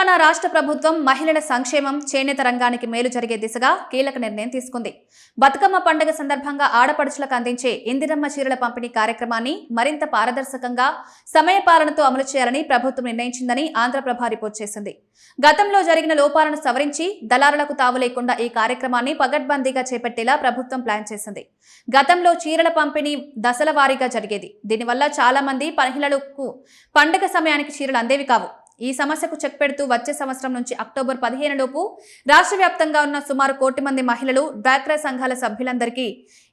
తెలంగాణ రాష్ట్ర ప్రభుత్వం మహిళల సంక్షేమం, చేనేత రంగానికి మేలు జరిగే దిశగా కీలక నిర్ణయం తీసుకుంది. బతుకమ్మ పండుగ సందర్భంగా ఆడపడుచులకు అందించే ఇందిరమ్మ చీరల పంపిణీ కార్యక్రమాన్ని మరింత పారదర్శకంగా, సమయపాలనతో అమలు చేయాలని ప్రభుత్వం నిర్ణయించిందని ఆంధ్రప్రభ రిపోర్ట్ చేసింది. గతంలో జరిగిన లోపాలను సవరించి దళారులకు తావు లేకుండా ఈ కార్యక్రమాన్ని పగడ్బందీగా చేపట్టేలా ప్రభుత్వం ప్లాన్ చేసింది. గతంలో చీరల పంపిణీ దశల వారీగా జరిగేది. దీనివల్ల చాలా మంది మహిళలకు పండుగ సమయానికి చీరలు అందేవి కావు. ఈ సమస్యకు చెక్ పెడుతూ వచ్చే సంవత్సరం నుంచి అక్టోబర్ 15 లోపు రాష్ట్ర వ్యాప్తంగా ఉన్న సుమారు 1 కోటి మంది మహిళలు, డ్వాక్రా సంఘాల సభ్యులందరికీ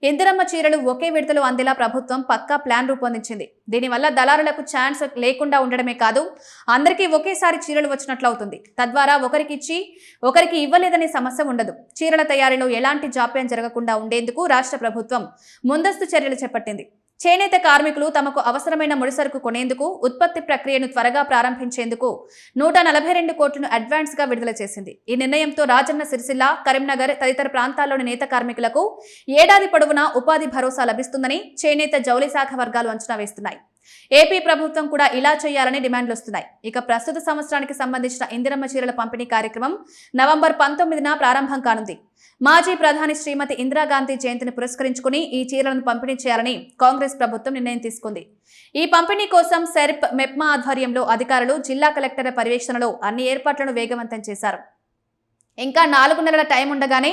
ఇందిరమ్మ చీరలు ఒకే విడతలో అందేలా ప్రభుత్వం పక్కా ప్లాన్ రూపొందించింది. దీనివల్ల దళారులకు ఛాన్స్ లేకుండా ఉండడమే కాదు, అందరికీ ఒకేసారి చీరలు వచ్చినట్లు అవుతుంది. తద్వారా ఒకరికి ఇచ్చి ఒకరికి ఇవ్వలేదనే సమస్య ఉండదు. చీరల తయారీలో ఎలాంటి జాప్యం జరగకుండా ఉండేందుకు రాష్ట్ర ప్రభుత్వం ముందస్తు చర్యలు చేపట్టింది. చేనేత కార్మికులు తమకు అవసరమైన ముడిసరుకు కొనేందుకు, ఉత్పత్తి ప్రక్రియను త్వరగా ప్రారంభించేందుకు 142 కోట్లను అడ్వాన్స్ గా విడుదల చేసింది. ఈ నిర్ణయంతో రాజన్న సిరిసిల్ల, కరీంనగర్ తదితర ప్రాంతాల్లోని నేత కార్మికులకు ఏడాది పొడవునా ఉపాధి భరోసా లభిస్తుందని చేనేత జౌళి శాఖ వర్గాలు అంచనా వేస్తున్నాయి. ఏపీ ప్రభుత్వం కూడా ఇలా చేయాలని డిమాండ్లు వస్తున్నాయి. ఇక ప్రస్తుత సంవత్సరానికి సంబంధించిన ఇందిరమ్మ చీరల పంపిణీ కార్యక్రమం నవంబర్ 19న ప్రారంభం కానుంది. మాజీ ప్రధాని శ్రీమతి ఇందిరాగాంధీ జయంతిని పురస్కరించుకుని ఈ చీరలను పంపిణీ చేయాలని కాంగ్రెస్ ప్రభుత్వం నిర్ణయం తీసుకుంది. ఈ పంపిణీ కోసం సెర్ప్, మెప్మా ఆధ్వర్యంలో అధికారులు, జిల్లా కలెక్టర్ల పర్యవేక్షణలో అన్ని ఏర్పాట్లను వేగవంతం చేశారు. ఇంకా 4 నెలల టైం ఉండగానే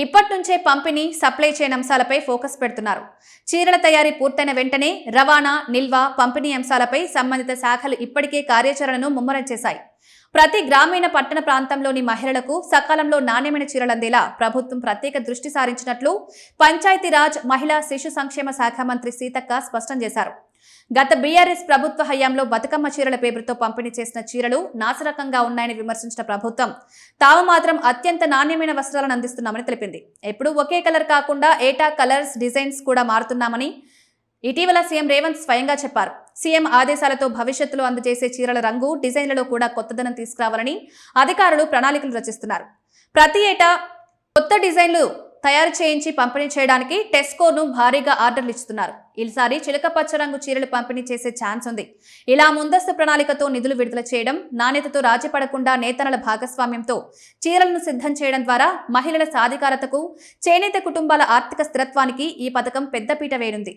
ఇప్పటి నుంచే పంపిణీ, సప్లై చేయని అంశాలపై ఫోకస్ పెడుతున్నారు. చీరల తయారీ పూర్తయిన వెంటనే రవాణా, నిల్వ, పంపిణీ అంశాలపై సంబంధిత శాఖలు ఇప్పటికే కార్యాచరణను ముమ్మరం చేశాయి. ప్రతి గ్రామీణ, పట్టణ ప్రాంతంలోని మహిళలకు సకాలంలో నాణ్యమైన చీరలు అందేలా ప్రభుత్వం ప్రత్యేక దృష్టి సారించినట్లు పంచాయతీరాజ్, మహిళా శిశు సంక్షేమ శాఖ మంత్రి సీతక్క స్పష్టం చేశారు. గత బీఆర్ఎస్ ప్రభుత్వ హయాంలో బతుకమ్మ చీరల పేరుతో పంపిణీ చేసిన చీరలు నాసిరకంగా ఉన్నాయని విమర్శించిన ప్రభుత్వం తాము మాత్రం అత్యంత నాణ్యమైన వస్త్రాలను అందిస్తున్నామని తెలిపింది. ఎప్పుడూ ఒకే కలర్ కాకుండా ఏటా కలర్స్, డిజైన్స్ కూడా మారుతున్నామని ఇటీవల సీఎం రేవంత్ స్వయంగా చెప్పారు. సీఎం ఆదేశాలతో భవిష్యత్తులో అందజేసే చీరల రంగు, డిజైన్లలో కూడా కొత్తదనం తీసుకురావాలని అధికారులు ప్రణాళికలు రచిస్తున్నారు. ప్రతి ఏటా కొత్త డిజైన్లు తయారు చేయించి పంపిణీ చేయడానికి టెస్కోను భారీగా ఆర్డర్లు ఇస్తున్నారు. ఈసారి చిలక పచ్చ రంగు చీరలు పంపిణీ చేసే ఛాన్స్ ఉంది. ఇలా ముందస్తు ప్రణాళికతో నిధులు విడుదల చేయడం, నాణ్యతతో రాజీ పడకుండా నేతన్నల భాగస్వామ్యంతో చీరలను సిద్ధం చేయడం ద్వారా మహిళల సాధికారతకు, చేనేత కుటుంబాల ఆర్థిక స్థిరత్వానికి ఈ పథకం పెద్దపీట వేయనుంది.